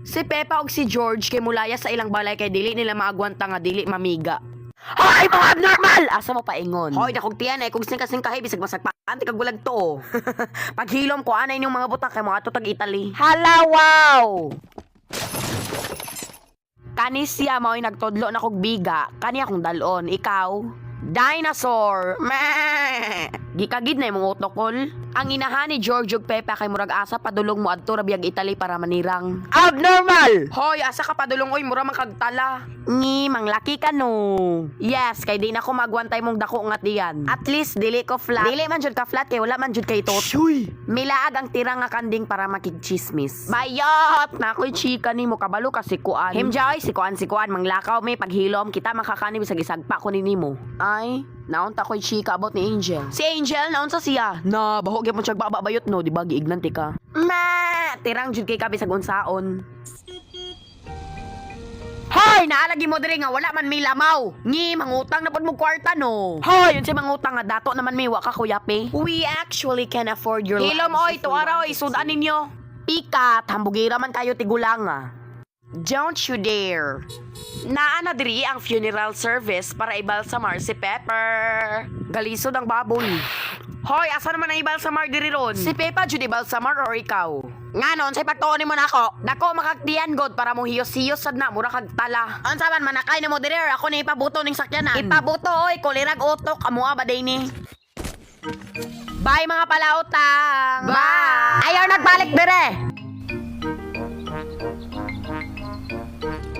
Si Pepa og si George kay mulaya sa ilang balay kay dili nila maagwanta nga dili mamiga. Hoy, mga abnormal! Asa mo paingon? Hoy, dakog tiyan kung sing kahi bisag masag paanti kag bulag to. Paghilom ko anay inyong mga butak kay mga tag Italy. Hala, wow! Kani siya mao'y nagtodlo na kog biga, kani akong dalon, ikaw? Dinosaur! Meh! Gikagid na imong otokol. Ang inahan ni George ug Pepa kay murag asa padulong mo adto ra biyag Italy para manirang. Abnormal! Hoy, asa ka padulong oy, mura man kagtala. Ngi, manglaki ka no. Yes, kay di na ko magwantay mong dako ngat diyan. At least dili ko flat. Dili man jud ka flat kay wala man jud kay tot. Shuy! Milaag ang tira nga kanding para makigchismis. Bayot! Na ako'y chika nimo kabalo ka sikuan. Himjay, sikuan manglakaw may paghilom kita makakani bisag isagpa ko nimo. Ay, naunta ko'y chika about ni Angel. Si Angel, naunsa siya? Na, bahog yung siyag babayot no, di ba? Giignanti ka. Ma! Tirang jud kay kabi sa unsaon. Hoy! Naalagi mo diri nga wala man may lamaw. Ngi, mangutang na pod mo kwarta no. Hoy! Yun si mangutang nga dato naman may waka kuyapi. We actually can afford your lives. Hilom oy, tuara oy, sudan ninyo. Pikat, hambugira man kayo tigulanga. Don't you dare. Naana diri ang funeral service para ibalsamar si Pepper. Galisod ang baboy. Hoy, asa naman ang ibalsamar diri ron? Si Pepa jud ibalsamar or ikaw? Nganon, say pagtuonin mo nako. Dako makaktiyan god para mo hiyos-hiyos sad na mura kag tala. Unsa man manakay nimo diri ako ni ipabuto ning sakyanan. Ipabuto oy, kulirag utok amo ba day ni. Bye mga palautang. Bye. Ayaw nagbalik dire.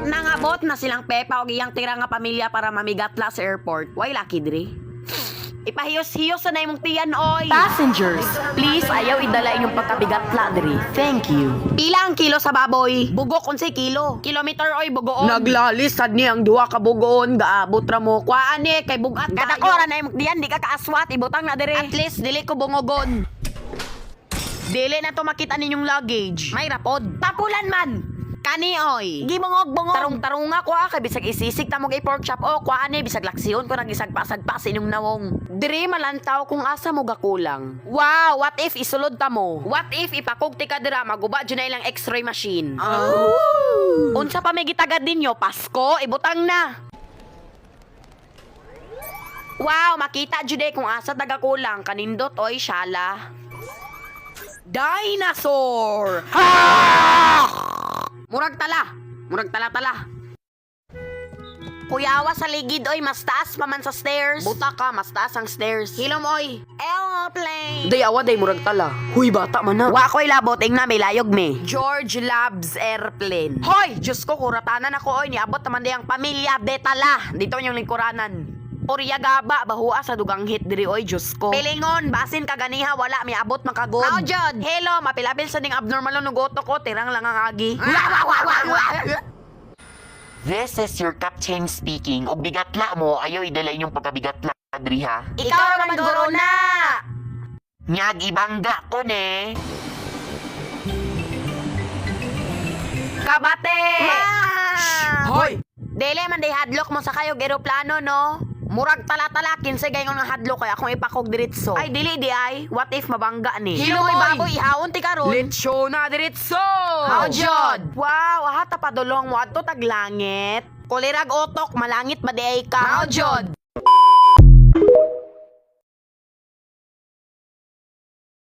Nangabot na silang Pepa o iyang tira nga pamilya para mamigatla sa airport. Why lucky dre? Ipahiyos-hiyos na imong tiyan oy. Passengers, please ayaw idala inyong pagkabigatla dre. Thank you. Pila ang kilo sa baboy? Bugok unsay kilo. Kilometer oy bugoon. Naglalis sad ni ang duha ka bugoon gaabot ra mo. Kuan ni kay bugat kayo. Gadakora na imong tiyan di ka kaaswat ibutang na dre. At least dili ko bungogon. Dili na to makita ninyong luggage. May rapod. Papulan man. Kani oy, gibongog-bongog. Tarong-tarunga ko kay bisag isisig ta mo gay pork chop o kuani bisag laksiyon ko nagisagpa-sagpa sa inyong nawong. Diri malantaw kung asa mo gakulang. Wow, what if isulod ta mo? What if ipakugti ka dira maguba jud na ilang X-ray machine? Oh. Unsa pa may gitagad ninyo? Pasko, ibutang na. Wow, makita jud kung asa tagakulang kanindot oy syala. Dinosaur! Ha! Murag tala. Kuyawa sa ligid oy, mas taas pa man sa stairs. Buta ka, mas taas ang stairs. Hilom oy. Airplane. Day awa day murag tala. Huy bata man na. Wa ko'y labot na may layog me. George loves airplane. Hoy, Diyos ko kuratanan ako oy, niabot naman day ang pamilya de tala. Dito yung lingkuranan. Puriya gaba, bahua sa dugang hit diri oy, Diyos ko. Pilingon, basin kaganiha, wala, may abot makagod. How jud? Hello, mapilapil sa ding abnormal no goto ko, tirang lang ang agi. This is your captain speaking. Og bigatla mo, ayaw idala inyong pagkabigatla, diri ha? Ikaw naman guro na! Nyag ibangga ko ne. Kabate! Hoy! Dele man day hadlok mo sa kayo eroplano no? Murag tala-tala kinsay gayon nga hadlok kay akong ipakog diretso. Ay dili di ay, what if mabangga ni? Hiloy baboy ihawon ti karon. Lechon na diretso. How jud? Wow, hata padulong mo adto tag langit. Kulirag otok malangit ba di ay ka? How jud?